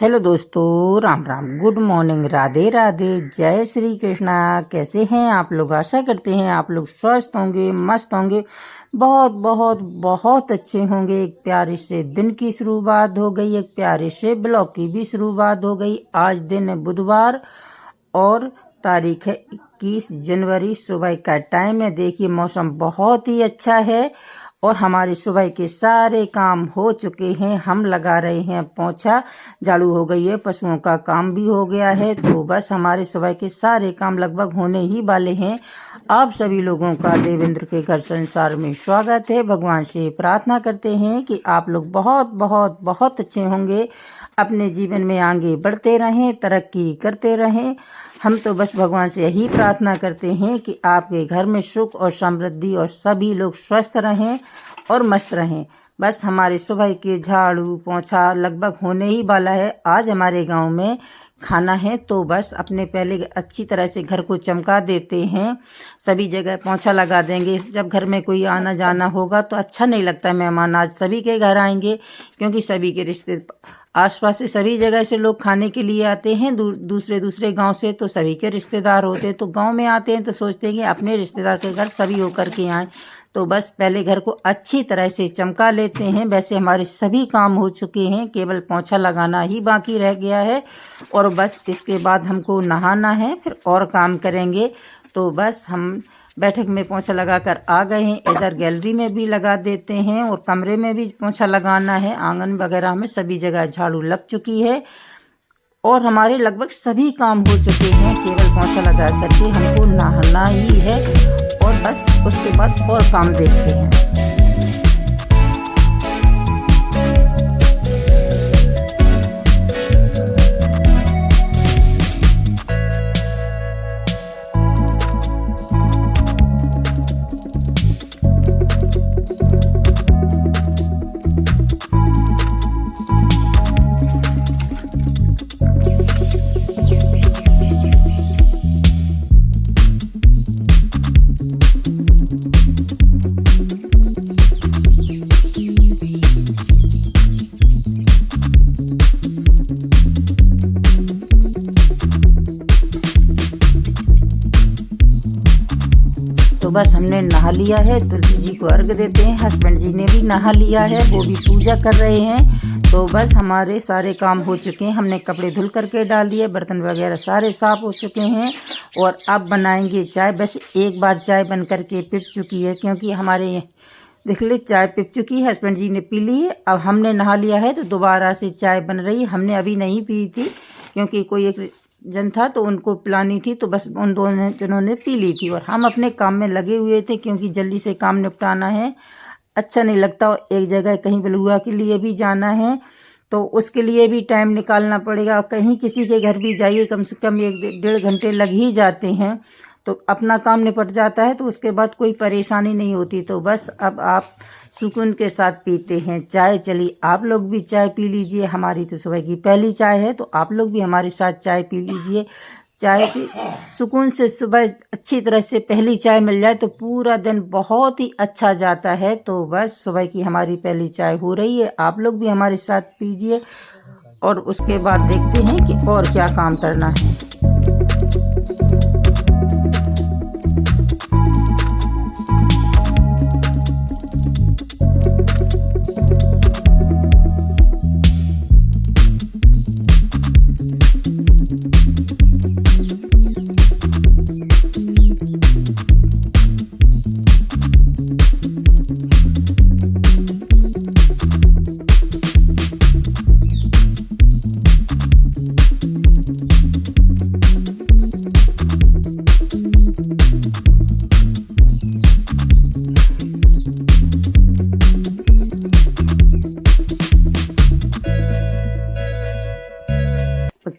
Hello दोस्तों, Ram Ram, good morning, Radhe Radhe, जय श्री कृष्णा। कैसे हैं आप लोग? आशा करते हैं आप लोग स्वस्थ होंगे, मस्त होंगे, बहुत बहुत बहुत अच्छे होंगे। एक प्यारे से दिन की शुरुआत हो गई, एक प्यारे से ब्लॉग की भी शुरुआत हो गई। आज दिन है बुधवार और तारीख है 21 जनवरी। सुबह का टाइम है। देखिए मौसम बहुत ही अच्छा है और हमारे सुबह के सारे काम हो चुके हैं। हम लगा रहे हैं पोंछा, झाड़ू हो गई है, पशुओं का काम भी हो गया है। तो बस हमारे सुबह के सारे काम लगभग होने ही वाले हैं। आप सभी लोगों का देवेंद्र के घर संसार में स्वागत है। भगवान से प्रार्थना करते हैं कि आप लोग बहुत बहुत बहुत अच्छे होंगे, अपने जीवन में आगे बढ़ते रहें, तरक्की करते रहें। हम तो बस भगवान से यही प्रार्थना करते हैं कि आपके घर में सुख और समृद्धि और सभी लोग स्वस्थ रहें और मस्त रहें। बस हमारे सुबह के झाड़ू पोंछा लगभग होने ही वाला है। आज हमारे गांव में खाना है तो बस अपने पहले अच्छी तरह से घर को चमका देते हैं, सभी जगह पोंछा लगा देंगे। जब घर में कोई आना जाना होगा तो अच्छा नहीं लगता। मेहमान आज सभी के घर आएंगे क्योंकि सभी के रिश्ते आसपास से सभी जगह से लोग खाने के लिए आते हैं, दूसरे दूसरे गांव से। तो सभी के रिश्तेदार होते हैं, तो गांव में आते हैं तो सोचते हैं कि अपने रिश्तेदार के घर सभी होकर के आएँ। तो बस पहले घर को अच्छी तरह से चमका लेते हैं। वैसे हमारे सभी काम हो चुके हैं, केवल पोंछा लगाना ही बाकी रह गया है और बस इसके बाद हमको नहाना है, फिर और काम करेंगे। तो बस हम बैठक में पोंछा लगाकर आ गए हैं। इधर गैलरी में भी लगा देते हैं और कमरे में भी पोंछा लगाना है। आंगन वगैरह में सभी जगह झाड़ू लग चुकी है और हमारे लगभग सभी काम हो चुके हैं। केवल पोंछा लगा करके हमको नहाना ही है और बस उसके बाद और काम देखते हैं। तो बस हमने नहा लिया है, तुलसी जी को अर्घ देते हैं। हस्बैंड जी ने भी नहा लिया है, वो भी पूजा कर रहे हैं। तो बस हमारे सारे काम हो चुके हैं। हमने कपड़े धुल करके डाल दिए, बर्तन वगैरह सारे साफ हो चुके हैं और अब बनाएंगे चाय। बस एक बार चाय बन करके पिप चुकी है क्योंकि हमारे देख ली चाय पिप चुकी है। हस्बैंड जी ने पी ली है, अब हमने नहा लिया है तो दोबारा से चाय बन रही है। हमने अभी नहीं पी थी क्योंकि कोई एक जन था तो उनको पिलानी थी, तो बस उन दोनों जनों ने पी ली थी और हम अपने काम में लगे हुए थे क्योंकि जल्दी से काम निपटाना है। अच्छा नहीं लगता, एक जगह कहीं बलुआ के लिए भी जाना है तो उसके लिए भी टाइम निकालना पड़ेगा। कहीं किसी के घर भी जाइए कम से कम 1-1.5 घंटे लग ही जाते हैं, तो अपना काम निपट जाता है तो उसके बाद कोई परेशानी नहीं होती। तो बस अब आप सुकून के साथ पीते हैं चाय। चलिए आप लोग भी चाय पी लीजिए। हमारी तो सुबह की पहली चाय है तो आप लोग भी हमारे साथ चाय पी लीजिए। चाय की सुकून से सुबह अच्छी तरह से पहली चाय मिल जाए तो पूरा दिन बहुत ही अच्छा जाता है। तो बस सुबह की हमारी पहली चाय हो रही है, आप लोग भी हमारे साथ पीजिए और उसके बाद देखते हैं कि और क्या काम करना है।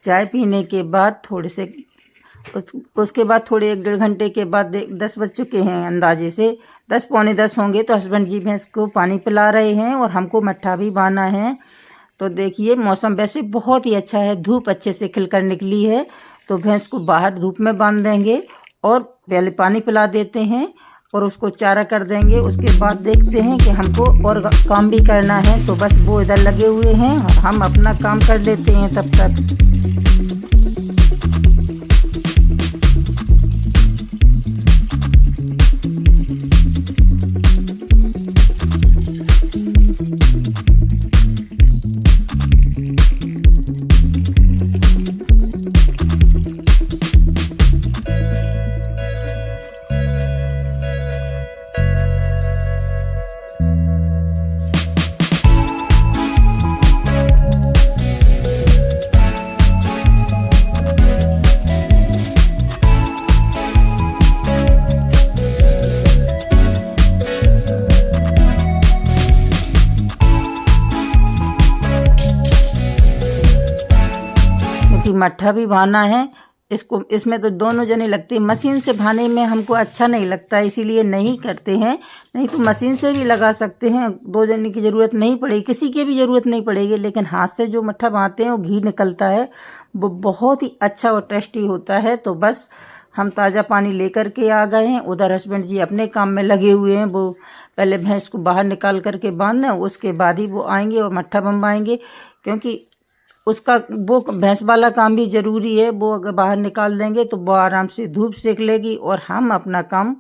चाय पीने के बाद थोड़े से उसके बाद थोड़े 1-1.5 घंटे के बाद 10 बज चुके हैं, अंदाजे से 10 पौने 10 होंगे। तो हस्बैंड जी भैंस को पानी पिला रहे हैं और हमको मट्ठा भी बांधना है। तो देखिए मौसम वैसे बहुत ही अच्छा है, धूप अच्छे से खिलकर निकली है। तो भैंस को बाहर धूप में बांध देंगे और पहले पानी पिला देते हैं और उसको चारा कर देंगे। उसके बाद देखते हैं कि हमको और काम भी करना है, तो बस वो इधर लगे हुए हैं और हम अपना काम कर लेते हैं तब तक। मट्ठा भी भाना है इसको, इसमें तो दोनों जने लगते। मशीन से भाने में हमको अच्छा नहीं लगता, इसीलिए नहीं करते हैं। नहीं तो मशीन से भी लगा सकते हैं, 2 जने की ज़रूरत नहीं पड़ेगी, किसी की भी ज़रूरत नहीं पड़ेगी। लेकिन हाथ से जो मट्ठा भाते हैं वो घी निकलता है, वो बहुत ही अच्छा और टेस्टी होता है। तो बस हम ताज़ा पानी लेकर के आ गए हैं। उधर हस्बैंड जी अपने काम में लगे हुए हैं। वो पहले भैंस को बाहर निकाल करके बांधना, उसके बाद ही वो आएंगे और मट्ठा बनवाएंगे, क्योंकि उसका वो भैंस वाला काम भी ज़रूरी है। वो अगर बाहर निकाल देंगे तो वो आराम से धूप सेक लेगी और हम अपना काम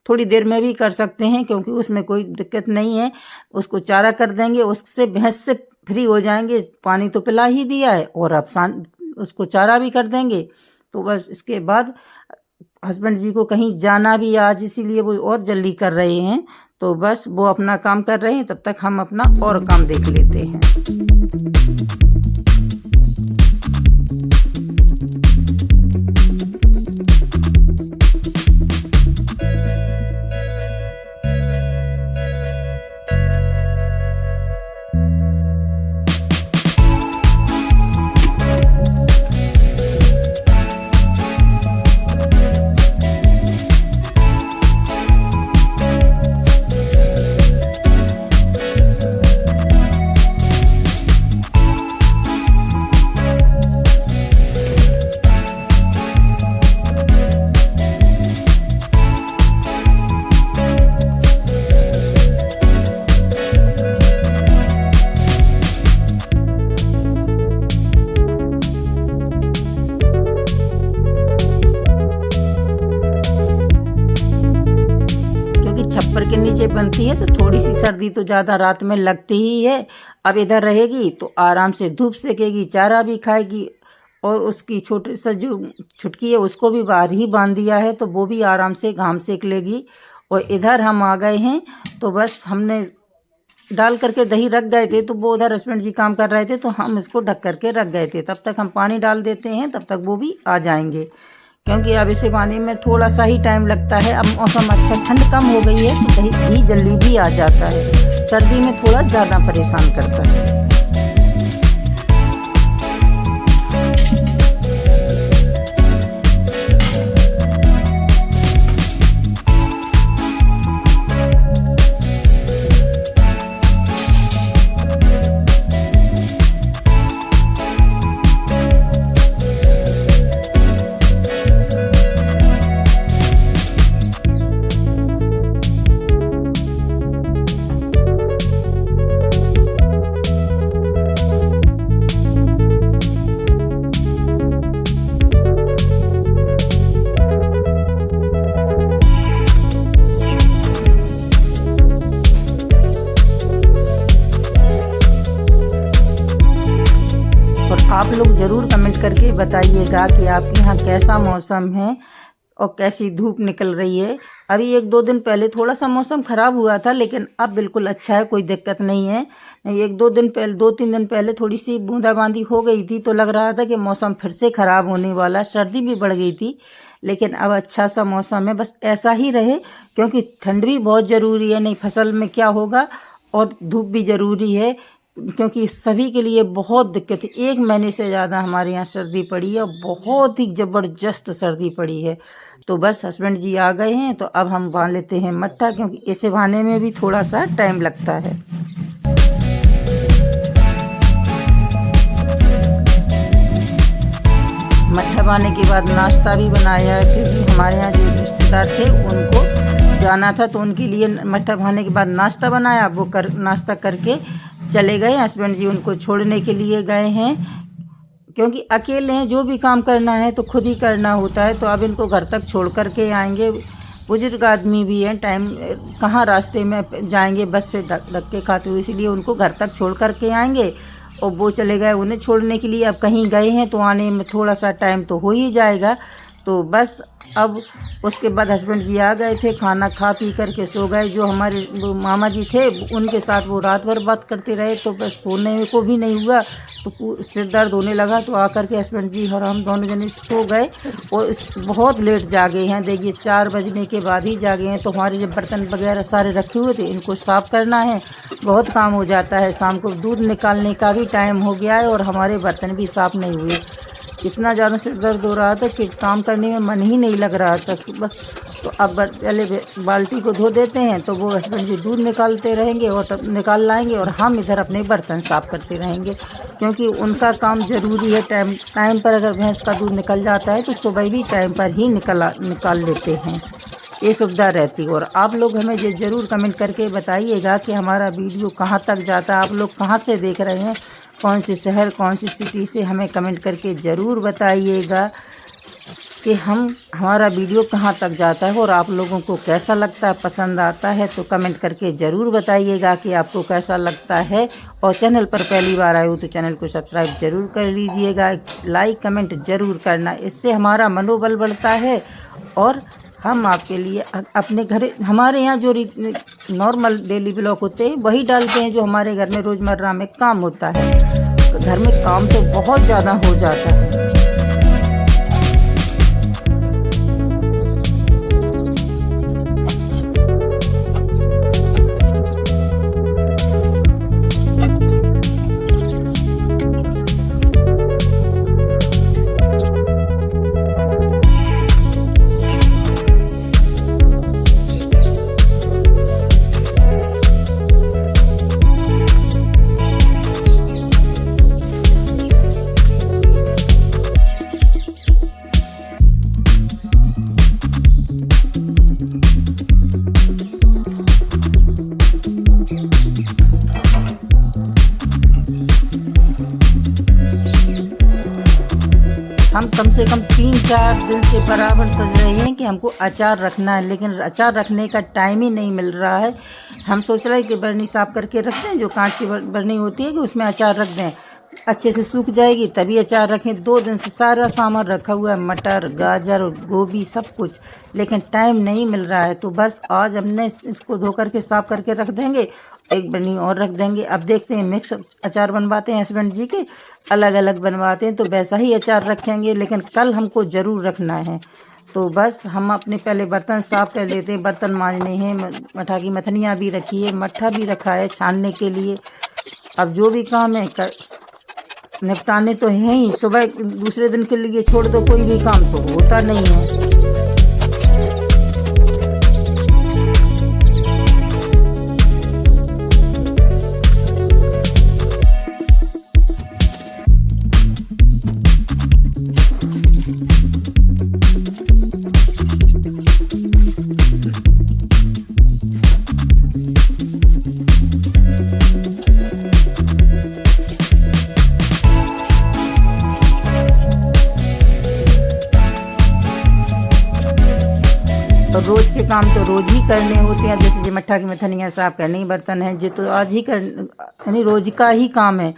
थोड़ी देर में भी कर सकते हैं, क्योंकि उसमें कोई दिक्कत नहीं है। उसको चारा कर देंगे, उससे भैंस से फ्री हो जाएंगे। पानी तो पिला ही दिया है और अब उसको चारा भी कर देंगे। तो बस इसके बाद हस्बैंड जी को कहीं जाना भी आज, इसीलिए वो और जल्दी कर रहे हैं। तो बस वो अपना काम कर रहे हैं, तब तक हम अपना और काम देख लेते हैं। छप्पर के नीचे बनती है तो थोड़ी सी सर्दी तो ज़्यादा रात में लगती ही है। अब इधर रहेगी तो आराम से धूप सेकेगी, चारा भी खाएगी, और उसकी छोटी सा जो छुटकी है उसको भी बाहर ही बांध दिया है, तो वो भी आराम से घाम सेक लेगी। और इधर हम आ गए हैं, तो बस हमने डाल करके दही रख गए थे, तो वो उधर हस्बैंड जी काम कर रहे थे, तो हम इसको ढक करके रख गए थे। तब तक हम पानी डाल देते हैं, तब तक वो भी आ जाएंगे, क्योंकि अब इसे पानी में थोड़ा सा ही टाइम लगता है। अब मौसम अच्छा, ठंड कम हो गई है तो दही जल्दी भी आ जाता है। सर्दी में थोड़ा ज़्यादा परेशान करता है। आप लोग ज़रूर कमेंट करके बताइएगा कि आपके यहाँ कैसा मौसम है और कैसी धूप निकल रही है। अभी 1-2 दिन पहले थोड़ा सा मौसम ख़राब हुआ था, लेकिन अब बिल्कुल अच्छा है, कोई दिक्कत नहीं है। 1-2 दिन पहले, 2-3 दिन पहले थोड़ी सी बूंदाबांदी हो गई थी, तो लग रहा था कि मौसम फिर से ख़राब होने वाला, सर्दी भी बढ़ गई थी। लेकिन अब अच्छा सा मौसम है, बस ऐसा ही रहे, क्योंकि ठंड भी बहुत ज़रूरी है। नहीं फसल में क्या होगा, और धूप भी ज़रूरी है, क्योंकि सभी के लिए बहुत दिक्कत है। 1 महीने से ज़्यादा हमारे यहाँ सर्दी पड़ी है, बहुत ही ज़बरदस्त सर्दी पड़ी है। तो बस हस्बैंड जी आ गए हैं, तो अब हम बांध लेते हैं मट्ठा, क्योंकि इसे बांधने में भी थोड़ा सा टाइम लगता है। मट्ठा बांधने के बाद नाश्ता भी बनाया, क्योंकि हमारे यहाँ जो रिश्तेदार थे उनको जाना था, तो उनके लिए मट्ठा खाने के बाद नाश्ता बनाया। वो नाश्ता करके चले गए। हस्बैंड जी उनको छोड़ने के लिए गए हैं, क्योंकि अकेले हैं, जो भी काम करना है तो खुद ही करना होता है। तो अब इनको घर तक छोड़ कर के आएंगे। बुजुर्ग आदमी भी हैं, टाइम कहाँ रास्ते में जाएंगे बस से धक्के खाते हुए, इसलिए उनको घर तक छोड़ कर के आएंगे। और वो चले गए उन्हें छोड़ने के लिए। अब कहीं गए हैं तो आने में थोड़ा सा टाइम तो हो ही जाएगा। तो बस अब उसके बाद हस्बैंड जी आ गए थे, खाना खा पी करके सो गए। जो हमारे वो मामा जी थे, उनके साथ वो रात भर बात करते रहे, तो बस सोने को भी नहीं हुआ। तो सिर दर्द होने लगा, तो आकर के हस्बैंड जी और हम दोनों जने सो गए। और बहुत लेट जागे हैं, देखिए 4 बजने के बाद ही जागे हैं। तो हमारे जब बर्तन वगैरह सारे रखे हुए थे, इनको साफ़ करना है, बहुत काम हो जाता है। शाम को दूध निकालने का भी टाइम हो गया है और हमारे बर्तन भी साफ़ नहीं हुए। इतना ज़्यादा सिर दर्द हो रहा था कि काम करने में मन ही नहीं लग रहा था बस। तो अब पहले बाल्टी को धो देते हैं, तो वो हस्बैंड जी दूध निकालते रहेंगे और तब निकाल लाएंगे, और हम इधर अपने बर्तन साफ़ करते रहेंगे, क्योंकि उनका काम ज़रूरी है। टाइम पर अगर भैंस का दूध निकल जाता है तो सुबह भी टाइम पर ही निकाल लेते हैं, ये सुविधा रहती है। और आप लोग हमें ये ज़रूर कमेंट करके बताइएगा कि हमारा वीडियो कहाँ तक जाता है, आप लोग कहाँ से देख रहे हैं, कौन से शहर कौन सी सिटी से, हमें कमेंट करके ज़रूर बताइएगा कि हमारा वीडियो कहाँ तक जाता है और आप लोगों को कैसा लगता है, पसंद आता है। तो कमेंट करके ज़रूर बताइएगा कि आपको कैसा लगता है। और चैनल पर पहली बार आए हो तो चैनल को सब्सक्राइब ज़रूर कर लीजिएगा, लाइक कमेंट ज़रूर करना, इससे हमारा मनोबल बढ़ता है। और हम आपके लिए अपने घर, हमारे यहाँ जो नॉर्मल डेली ब्लॉग होते हैं वही डालते हैं, जो हमारे घर में रोज़मर्रा में काम होता है। तो घर में काम तो बहुत ज़्यादा हो जाता है। हम कम से कम 3-4 दिन से बराबर सोच रहे हैं कि हमको अचार रखना है, लेकिन अचार रखने का टाइम ही नहीं मिल रहा है। हम सोच रहे हैं कि बरनी साफ़ करके रख दें, जो कांच की बरनी होती है, कि उसमें अचार रख दें, अच्छे से सूख जाएगी तभी अचार रखें। 2 दिन से सारा सामान रखा हुआ है, मटर गाजर गोभी सब कुछ, लेकिन टाइम नहीं मिल रहा है। तो बस आज हमने इसको धो करके साफ़ करके रख देंगे, एक बरनी और रख देंगे। अब देखते हैं, मिक्स अचार बनवाते हैं हस्बैंड जी के, अलग अलग बनवाते हैं, तो वैसा ही अचार रखेंगे, लेकिन कल हमको ज़रूर रखना है। तो बस हम अपने पहले बर्तन साफ़ कर लेते हैं, बर्तन मांजने हैं, मट्ठा की मथनियाँ भी रखी है, मट्ठा भी रखा है छानने के लिए। अब जो भी काम है निपटाने तो हैं ही, सुबह दूसरे दिन के लिए छोड़ दो, कोई भी काम तो होता नहीं है। तो रोज़ के काम तो रोज़ ही करने होते हैं, जैसे ये मट्ठा की मथनियाँ साफ़ करने, बर्तन हैं ये तो आज ही यानी रोज़ का ही काम है।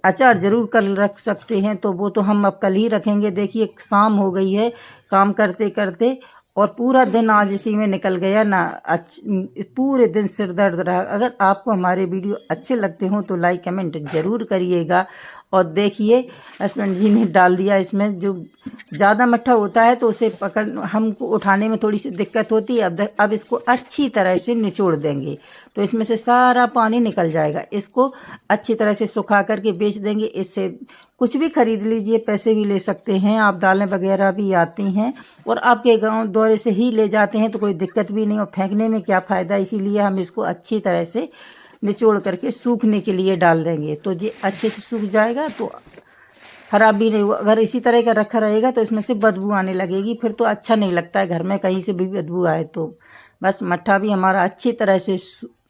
अचार ज़रूर कल रख सकते हैं, तो वो तो हम अब कल ही रखेंगे। देखिए शाम हो गई है काम करते करते, और पूरा दिन आज इसी में निकल गया ना। पूरे दिन सिर दर्द रहा। अगर आपको हमारे वीडियो अच्छे लगते हों तो लाइक कमेंट ज़रूर करिएगा। और देखिए हस्बैंड जी ने डाल दिया इसमें, जो ज़्यादा मट्ठा होता है तो उसे हमको उठाने में थोड़ी सी दिक्कत होती है। अब इसको अच्छी तरह से निचोड़ देंगे तो इसमें से सारा पानी निकल जाएगा। इसको अच्छी तरह से सुखा करके बेच देंगे। इससे कुछ भी खरीद लीजिए, पैसे भी ले सकते हैं आप, दालें वगैरह भी आती हैं, और आपके गांव दौरे से ही ले जाते हैं तो कोई दिक्कत भी नहीं, और फेंकने में क्या फ़ायदा। इसीलिए हम इसको अच्छी तरह से निचोड़ करके सूखने के लिए डाल देंगे, तो ये अच्छे से सूख जाएगा, तो ख़राब भी नहीं हुआ। अगर इसी तरह का रखा रहेगा तो इसमें से बदबू आने लगेगी, फिर तो अच्छा नहीं लगता है घर में कहीं से भी बदबू आए तो। बस मट्ठा भी हमारा अच्छी तरह से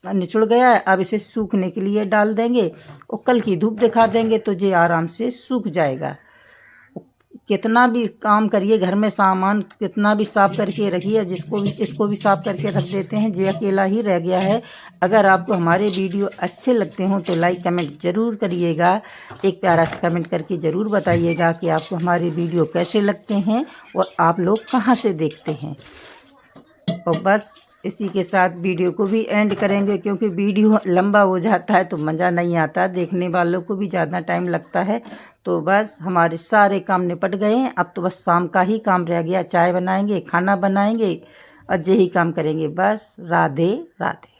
निचुड़ गया है। अब इसे सूखने के लिए डाल देंगे और कल की धूप दिखा देंगे तो ये आराम से सूख जाएगा। कितना भी काम करिए घर में, सामान कितना भी साफ करके रखिए, इसको भी साफ करके रख देते हैं। ये अकेला ही रह गया है। अगर आपको हमारे वीडियो अच्छे लगते हों तो लाइक कमेंट ज़रूर करिएगा। एक प्यारा सा कमेंट करके ज़रूर बताइएगा कि आपको हमारे वीडियो कैसे लगते हैं और आप लोग कहाँ से देखते हैं। और बस इसी के साथ वीडियो को भी एंड करेंगे, क्योंकि वीडियो लंबा हो जाता है तो मज़ा नहीं आता, देखने वालों को भी ज़्यादा टाइम लगता है। तो बस हमारे सारे काम निपट गए हैं। अब तो बस शाम का ही काम रह गया, चाय बनाएंगे, खाना बनाएंगे और यही काम करेंगे। बस राधे राधे।